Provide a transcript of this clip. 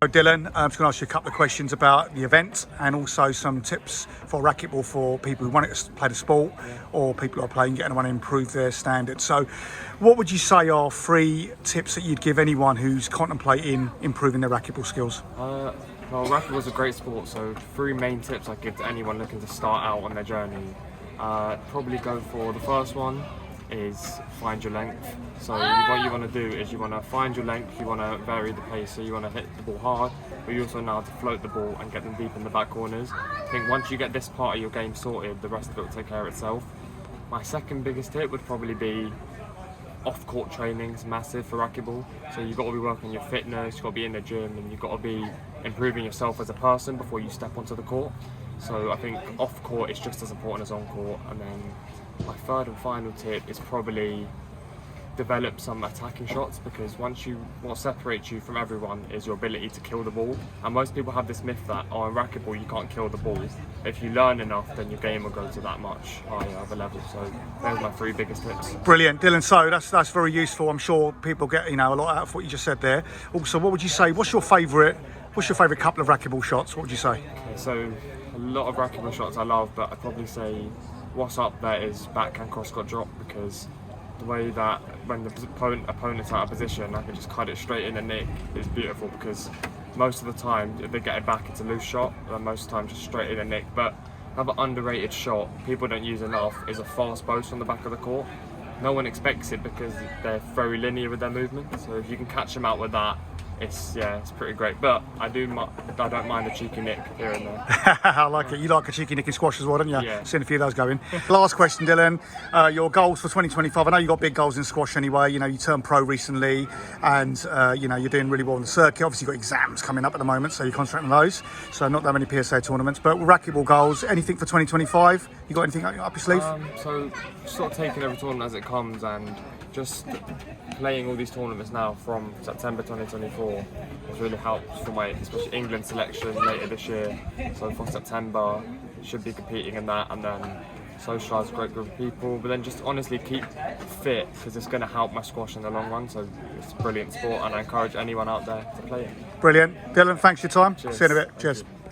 Dylan, I'm just going to ask you a couple of questions about the event and also some tips for racquetball for people who want to play the sport or people who are playing it and want to improve their standards. So what would you say are 3 tips that you'd give anyone who's contemplating improving their racquetball skills? Well, racquetball is a great sport, so 3 main tips I give to anyone looking to start out on their journey. Probably go for the first one is find your length. So what you want to do is you want to find your length, you want to vary the pace, so you want to hit the ball hard, but you also know how to float the ball and get them deep in the back corners. I think once you get this part of your game sorted, the rest of it will take care of itself. My second biggest tip would probably be off-court training is massive for racquetball. So you've got to be working your fitness, you've got to be in the gym, and you've got to be improving yourself as a person before you step onto the court. So I think off-court is just as important as on-court. And then my third and final tip is probably develop some attacking shots, because what separates you from everyone is your ability to kill the ball. And most people have this myth that in racquetball you can't kill the ball. If you learn enough, then your game will go to that much higher of a level. So those are my 3 biggest tips. Brilliant, Dylan. So that's very useful. I'm sure people get a lot out of what you just said there. Also, what would you say? What's your favourite couple of racquetball shots? What would you say? Okay, so a lot of racquetball shots I love, but I'd probably say what's up there is backhand cross-court drop, because the way that when the opponent's out of position, I can just cut it straight in the nick is beautiful, because most of the time if they get it back it's a loose shot, and most of the time just straight in the nick. But another underrated shot people don't use enough is a fast post on the back of the court. No one expects it because they're very linear with their movement, so if you can catch them out with that, it's pretty great. But I don't mind a cheeky nick here and there. I like it. You like a cheeky nick in squash as well, don't you? Yeah. Seen a few of those going. Last question, Dylan. Your goals for 2025. I know you got big goals in squash anyway. You turned pro recently, and you're doing really well on the circuit. Obviously, you've got exams coming up at the moment, so you're concentrating on those. So not that many PSA tournaments. But racquetball goals, anything for 2025? You got anything up your sleeve? So sort of taking every tournament as it comes, and just playing all these tournaments now from September 2024 has really helped for my especially England selection later this year. So from September should be competing in that, and then socialise with a great group of people, but then just honestly keep fit, because it's going to help my squash in the long run. So it's a brilliant sport, and I encourage anyone out there to play it. Brilliant. Dylan, thanks for your time. Cheers. See you in a bit. Thank Cheers. you.